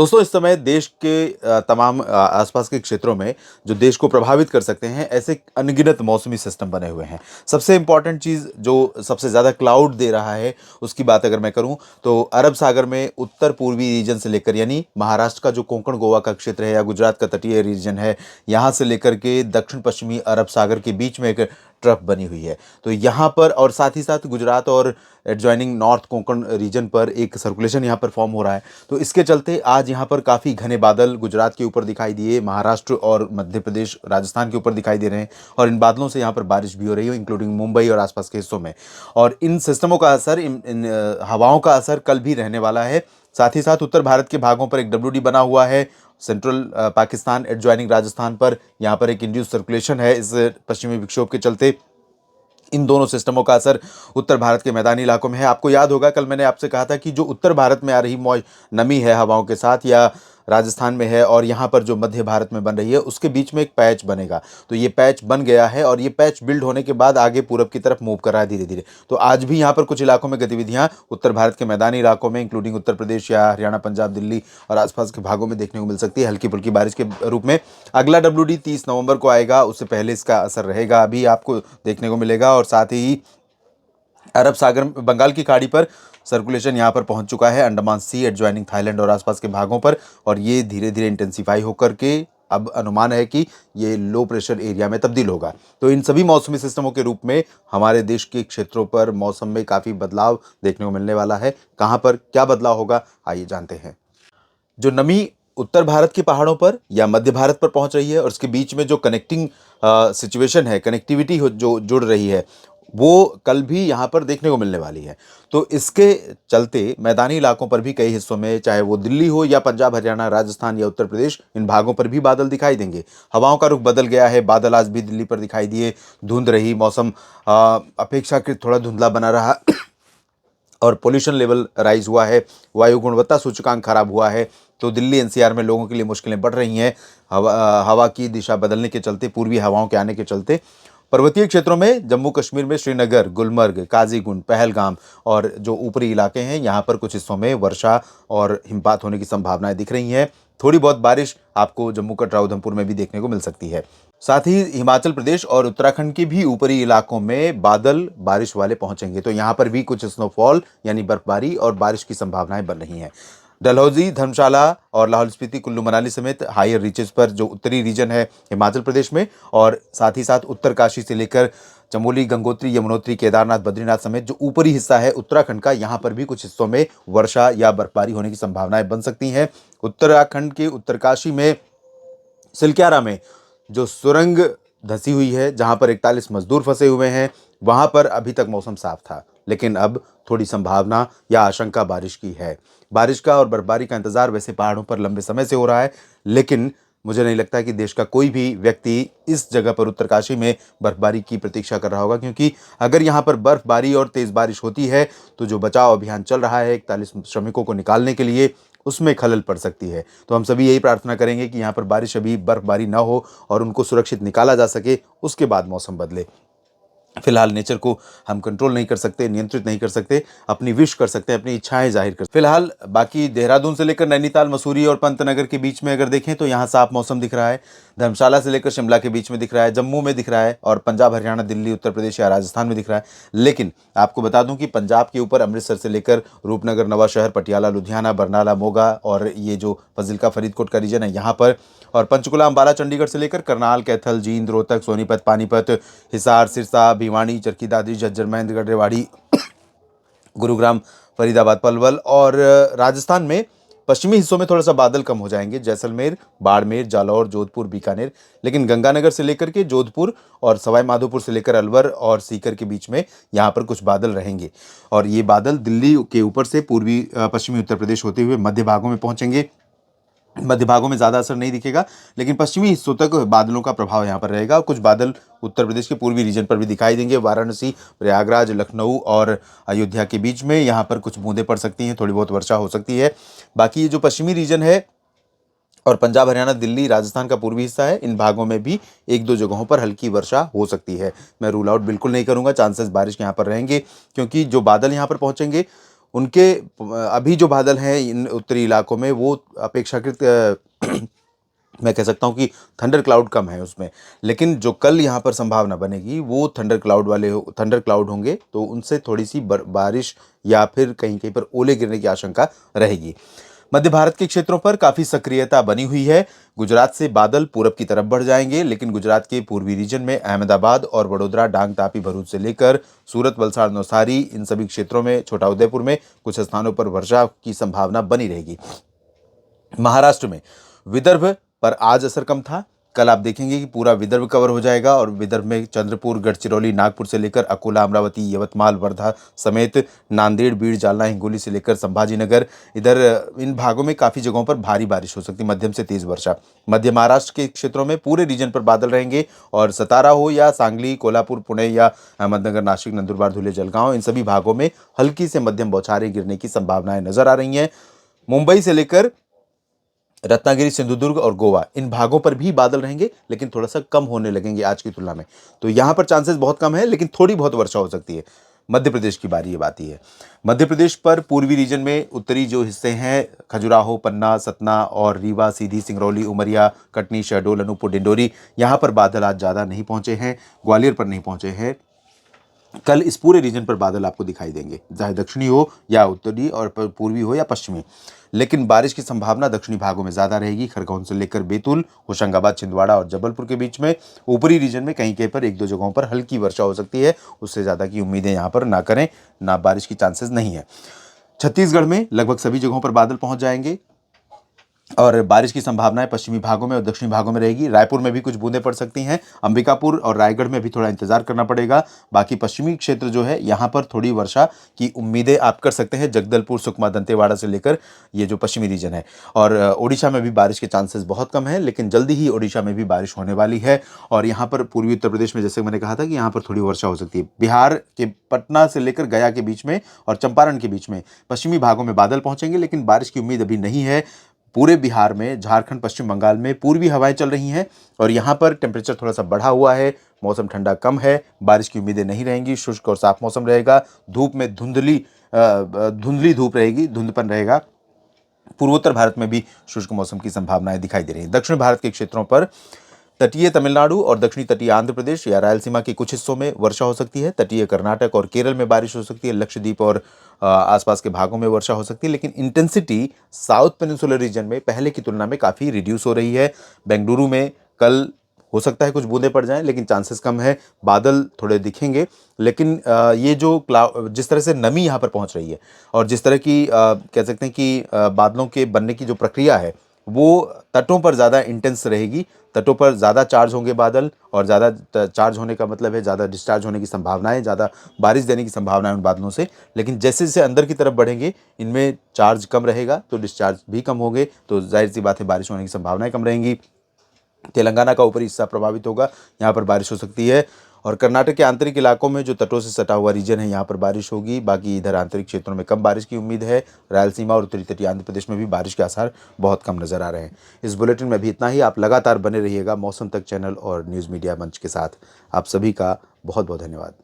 दोस्तों, इस समय देश के तमाम आसपास के क्षेत्रों में जो देश को प्रभावित कर सकते हैं, ऐसे अनगिनत मौसमी सिस्टम बने हुए हैं। सबसे इम्पोर्टेंट चीज़ जो सबसे ज़्यादा क्लाउड दे रहा है, उसकी बात अगर मैं करूँ, तो अरब सागर में उत्तर-पूर्वी रीजन से लेकर यानी महाराष्ट्र का जो कोंकण गोवा का क्षेत्र है या गुजरात का तटीय रीजन है, यहाँ से लेकर के दक्षिण-पश्चिमी अरब सागर के बीच में एक ट्रफ बनी हुई है। तो यहाँ पर और साथ ही साथ गुजरात और एडजॉइनिंग नॉर्थ कोंकण रीजन पर एक सर्कुलेशन यहाँ पर फॉर्म हो रहा है। तो इसके चलते आज यहाँ पर काफ़ी घने बादल गुजरात के ऊपर दिखाई दिए, महाराष्ट्र और मध्य प्रदेश, राजस्थान के ऊपर दिखाई दे रहे हैं और इन बादलों से यहाँ पर बारिश भी हो रही है, इंक्लूडिंग मुंबई और आसपास के हिस्सों में। और इन सिस्टमों का असर, इन हवाओं का असर कल भी रहने वाला है। साथ ही साथ उत्तर भारत के भागों पर एक डब्ल्यू डी बना हुआ है, सेंट्रल पाकिस्तान एडजॉइनिंग राजस्थान पर यहाँ पर एक इंड्यूस सर्कुलेशन है इस पश्चिमी विक्षोभ के चलते। इन दोनों सिस्टमों का असर उत्तर भारत के मैदानी इलाकों में है। आपको याद होगा, कल मैंने आपसे कहा था कि जो उत्तर भारत में आ रही नमी है हवाओं के साथ, या राजस्थान में है और यहाँ पर जो मध्य भारत में बन रही है, उसके बीच में एक पैच बनेगा। तो ये पैच बन गया है और ये पैच बिल्ड होने के बाद आगे पूरब की तरफ मूव कर रहा है धीरे धीरे। तो आज भी यहाँ पर कुछ इलाकों में गतिविधियाँ उत्तर भारत के मैदानी इलाकों में, इंक्लूडिंग उत्तर प्रदेश या हरियाणा, पंजाब, दिल्ली और आसपास के भागों में देखने को मिल सकती है, हल्की फुल्की बारिश के रूप में। अगला डब्ल्यू डी 30 नवंबर को आएगा, उससे पहले इसका असर रहेगा, अभी आपको देखने को मिलेगा। और साथ ही अरब सागर, बंगाल की खाड़ी पर सर्कुलेशन यहाँ पर पहुंच चुका है, अंडमान सी एडजॉइनिंग थाईलैंड और आसपास के भागों पर, और ये धीरे धीरे इंटेंसिफाई होकर के अब अनुमान है कि ये लो प्रेशर एरिया में तब्दील होगा। तो इन सभी मौसमी सिस्टमों के रूप में हमारे देश के क्षेत्रों पर मौसम में काफ़ी बदलाव देखने को मिलने वाला है। कहाँ पर क्या बदलाव होगा, आइए जानते हैं। जो नमी उत्तर भारत के पहाड़ों पर या मध्य भारत पर पहुंच रही है और उसके बीच में जो कनेक्टिंग सिचुएशन है, कनेक्टिविटी जो जुड़ रही है, वो कल भी यहाँ पर देखने को मिलने वाली है। तो इसके चलते मैदानी इलाकों पर भी कई हिस्सों में, चाहे वो दिल्ली हो या पंजाब, हरियाणा, राजस्थान या उत्तर प्रदेश, इन भागों पर भी बादल दिखाई देंगे। हवाओं का रुख बदल गया है, बादल आज भी दिल्ली पर दिखाई दिए, धुंध रही, मौसम अपेक्षाकृत थोड़ा धुंधला बना रहा और पोल्यूशन लेवल राइज हुआ है, वायु गुणवत्ता सूचकांक खराब हुआ है। तो दिल्ली एनसीआर में लोगों के लिए मुश्किलें बढ़ रही हैं, हवा की दिशा बदलने के चलते, पूर्वी हवाओं के आने के चलते। पर्वतीय क्षेत्रों में जम्मू कश्मीर में श्रीनगर, गुलमर्ग, काजीगुंड, पहलगाम और जो ऊपरी इलाके हैं, यहाँ पर कुछ हिस्सों में वर्षा और हिमपात होने की संभावनाएं दिख रही हैं। थोड़ी बहुत बारिश आपको जम्मू कटरा, उधमपुर में भी देखने को मिल सकती है। साथ ही हिमाचल प्रदेश और उत्तराखंड के भी ऊपरी इलाकों में बादल बारिश वाले पहुंचेंगे, तो यहाँ पर भी कुछ स्नोफॉल यानी बर्फबारी और बारिश की संभावनाएं बन रही हैं। डलहौजी, धर्मशाला और लाहौल स्पीति, कुल्लू मनाली समेत हायर रीचेस पर जो उत्तरी रीजन है हिमाचल प्रदेश में, और साथ ही साथ उत्तरकाशी से लेकर चमोली, गंगोत्री, यमुनोत्री, केदारनाथ, बद्रीनाथ समेत जो ऊपरी हिस्सा है उत्तराखंड का, यहाँ पर भी कुछ हिस्सों में वर्षा या बर्फबारी होने की संभावनाएं बन सकती हैं। उत्तराखंड के उत्तरकाशी में, सिलक्यारा में जो सुरंग धंसी हुई है, जहां पर 41 मजदूर फंसे हुए हैं, वहां पर अभी तक मौसम साफ था, लेकिन अब थोड़ी संभावना या आशंका बारिश की है। बारिश का और बर्फबारी का इंतजार वैसे पहाड़ों पर लंबे समय से हो रहा है, लेकिन मुझे नहीं लगता कि देश का कोई भी व्यक्ति इस जगह पर, उत्तरकाशी में, बर्फबारी की प्रतीक्षा कर रहा होगा, क्योंकि अगर यहाँ पर बर्फबारी और तेज़ बारिश होती है तो जो बचाव अभियान चल रहा है 41 श्रमिकों को निकालने के लिए, उसमें खलल पड़ सकती है। तो हम सभी यही प्रार्थना करेंगे कि यहाँ पर बारिश, अभी बर्फबारी ना हो और उनको सुरक्षित निकाला जा सके, उसके बाद मौसम बदले। फिलहाल नेचर को हम कंट्रोल नहीं कर सकते, नियंत्रित नहीं कर सकते, अपनी विश कर सकते हैं, अपनी इच्छाएं जाहिर कर सकते। फिलहाल बाकी देहरादून से लेकर नैनीताल, मसूरी और पंतनगर के बीच में अगर देखें तो यहाँ साफ मौसम दिख रहा है। धर्मशाला से लेकर शिमला के बीच में दिख रहा है, जम्मू में दिख रहा है, और पंजाब, हरियाणा, दिल्ली, उत्तर प्रदेश या राजस्थान में दिख रहा है। लेकिन आपको बता दूं कि पंजाब के ऊपर अमृतसर से लेकर रूपनगर, नवाशहर, पटियाला, लुधियाना, बरनाला, मोगा और ये जो फजिल्का, फरीदकोट का रीजन है यहाँ पर, और पंचकुला, अंबाला, चंडीगढ़ से लेकर करनाल, कैथल, जींद, रोहतक, सोनीपत, पानीपत, हिसार, सिरसा, भिवानी, चरखी दादरी, झज्जर, महेंद्रगढ़, रेवाड़ी, गुरुग्राम, फरीदाबाद, पलवल और राजस्थान में पश्चिमी हिस्सों में थोड़ा सा बादल कम हो जाएंगे, जैसलमेर, बाड़मेर, जालौर, जोधपुर, बीकानेर। लेकिन गंगानगर से लेकर के जोधपुर और सवाई माधोपुर से लेकर अलवर और सीकर के बीच में यहाँ पर कुछ बादल रहेंगे, और ये बादल दिल्ली के ऊपर से पूर्वी पश्चिमी उत्तर प्रदेश होते हुए मध्य भागों में पहुंचेंगे। मध्य भागों में ज़्यादा असर नहीं दिखेगा, लेकिन पश्चिमी हिस्सों तक बादलों का प्रभाव यहाँ पर रहेगा। कुछ बादल उत्तर प्रदेश के पूर्वी रीजन पर भी दिखाई देंगे, वाराणसी, प्रयागराज, लखनऊ और अयोध्या के बीच में यहाँ पर कुछ बूंदें पड़ सकती हैं, थोड़ी बहुत वर्षा हो सकती है। बाकी ये जो पश्चिमी रीजन है और पंजाब, हरियाणा, दिल्ली, राजस्थान का पूर्वी हिस्सा है, इन भागों में भी एक दो जगहों पर हल्की वर्षा हो सकती है। मैं रूल आउट बिल्कुल नहीं करूँगा, चांसेस बारिश के यहाँ पर रहेंगे, क्योंकि जो बादल यहाँ पर पहुँचेंगे उनके अभी जो बादल हैं इन उत्तरी इलाकों में वो अपेक्षाकृत मैं कह सकता हूँ कि थंडर क्लाउड कम है उसमें। लेकिन जो कल यहाँ पर संभावना बनेगी वो थंडर क्लाउड होंगे, तो उनसे थोड़ी-सी बारिश या फिर कहीं-कहीं पर ओले गिरने की आशंका रहेगी। मध्य भारत के क्षेत्रों पर काफ़ी सक्रियता बनी हुई है। गुजरात से बादल पूरब की तरफ बढ़ जाएँगे, लेकिन गुजरात के पूर्वी रीजन में अहमदाबाद और वडोदरा, डांग, तापी, भरूच से लेकर सूरत, वलसाड़, नवसारी इन सभी क्षेत्रों में, छोटा उदेपुर में कुछ स्थानों पर वर्षा की संभावना बनी रहेगी। महाराष्ट्र में विदर्भ पर आज असर कम था। कल आप देखेंगे कि पूरा विदर्भ कवर हो जाएगा और विदर्भ में चंद्रपुर, गढ़चिरौली, नागपुर से लेकर अकोला, अमरावती, यवतमाल, वर्धा समेत नांदेड़, बीड़, जालना, हिंगोली से लेकर संभाजीनगर, इधर इन भागों में काफ़ी जगहों पर भारी बारिश हो सकती है, मध्यम से तेज़ वर्षा। मध्य महाराष्ट्र के क्षेत्रों में पूरे रीजन पर बादल रहेंगे और सतारा हो या सांगली, कोल्हापुर, पुणे या अहमदनगर, नासिक, नंदुरबार, धुले, जलगांव इन सभी भागों में हल्की से मध्यम बौछारें गिरने की संभावनाएं नजर आ रही हैं। मुंबई से लेकर रत्नागिरी, सिंधुदुर्ग और गोवा इन भागों पर भी बादल रहेंगे, लेकिन थोड़ा सा कम होने लगेंगे आज की तुलना में। तो यहाँ पर चांसेस बहुत कम है, लेकिन थोड़ी बहुत वर्षा हो सकती है। मध्य प्रदेश की बारी ये आती है। मध्य प्रदेश पर पूर्वी रीजन में उत्तरी जो हिस्से हैं खजुराहो, पन्ना, सतना और रीवा, सीधी, सिंगरौली, उमरिया, कटनी, शहडोल, अनूपपुर, डिंडोरी यहाँ पर बादल आज ज़्यादा नहीं पहुँचे हैं। ग्वालियर पर नहीं पहुँचे हैं। कल इस पूरे रीजन पर बादल आपको दिखाई देंगे, चाहे दक्षिणी हो या उत्तरी और पूर्वी हो या पश्चिमी। लेकिन बारिश की संभावना दक्षिणी भागों में ज़्यादा रहेगी। खरगोन से लेकर बैतूल, होशंगाबाद, छिंदवाड़ा और जबलपुर के बीच में। ऊपरी रीजन में कहीं कहीं पर एक दो जगहों पर हल्की वर्षा हो सकती है, उससे ज़्यादा की उम्मीदें यहाँ पर ना करें, ना बारिश की चांसेस नहीं है। छत्तीसगढ़ में लगभग सभी जगहों पर बादल पहुँच जाएंगे और बारिश की संभावनाएं पश्चिमी भागों में और दक्षिणी भागों में रहेगी। रायपुर में भी कुछ बूंदें पड़ सकती हैं। अंबिकापुर और रायगढ़ में भी थोड़ा इंतजार करना पड़ेगा। बाकी पश्चिमी क्षेत्र जो है यहाँ पर थोड़ी वर्षा की उम्मीदें आप कर सकते हैं। जगदलपुर, सुकमा, दंतेवाड़ा से लेकर ये जो पश्चिमी रीजन है। और ओडिशा में भी बारिश के चांसेस बहुत कम है, लेकिन जल्दी ही ओडिशा में भी बारिश होने वाली है। और यहाँ पर पूर्वी उत्तर प्रदेश में जैसे मैंने कहा था कि यहाँ पर थोड़ी वर्षा हो सकती है। बिहार के पटना से लेकर गया के बीच में और चंपारण के बीच में पश्चिमी भागों में बादल पहुंचेंगे, लेकिन बारिश की उम्मीद अभी नहीं है। पूरे बिहार में, झारखंड, पश्चिम बंगाल में पूर्वी हवाएं चल रही हैं और यहाँ पर टेम्परेचर थोड़ा सा बढ़ा हुआ है। मौसम ठंडा कम है, बारिश की उम्मीदें नहीं रहेंगी, शुष्क और साफ मौसम रहेगा। धूप में धुंधली धूप रहेगी, धुंधपन रहेगा। पूर्वोत्तर भारत में भी शुष्क मौसम की संभावनाएं दिखाई दे रही हैं। दक्षिण भारत के क्षेत्रों पर तटीय तमिलनाडु और दक्षिणी तटीय आंध्र प्रदेश या रायलसीमा के कुछ हिस्सों में वर्षा हो सकती है। तटीय कर्नाटक और केरल में बारिश हो सकती है। लक्षद्वीप और आसपास के भागों में वर्षा हो सकती है, लेकिन इंटेंसिटी साउथ पेनिनसुलर रीजन में पहले की तुलना में काफ़ी रिड्यूस हो रही है। बेंगलुरु में कल हो सकता है कुछ बूंदें पड़ जाएं, लेकिन चांसेस कम है। बादल थोड़े दिखेंगे, लेकिन ये जो जिस तरह से नमी यहाँ पर पहुँच रही है और जिस तरह की कह सकते हैं कि बादलों के बनने की जो प्रक्रिया है वो तटों पर ज़्यादा इंटेंस रहेगी। तटों पर ज़्यादा चार्ज होंगे बादल, और ज़्यादा चार्ज होने का मतलब है ज़्यादा डिस्चार्ज होने की संभावनाएं, ज़्यादा बारिश देने की संभावना है उन बादलों से। लेकिन जैसे जैसे अंदर की तरफ बढ़ेंगे इनमें चार्ज कम रहेगा, तो डिस्चार्ज भी कम होंगे, तो जाहिर सी बात है बारिश होने की संभावनाएं कम रहेंगी। तेलंगाना का ऊपरी हिस्सा प्रभावित होगा, यहाँ पर बारिश हो सकती है। और कर्नाटक के आंतरिक इलाकों में जो तटों से सटा हुआ रीजन है यहाँ पर बारिश होगी। बाकी इधर आंतरिक क्षेत्रों में कम बारिश की उम्मीद है। रायलसीमा और उत्तरी तटीय आंध्र प्रदेश में भी बारिश के आसार बहुत कम नजर आ रहे हैं। इस बुलेटिन में भी इतना ही। आप लगातार बने रहिएगा मौसम तक चैनल और न्यूज़ मीडिया मंच के साथ। आप सभी का बहुत बहुत धन्यवाद।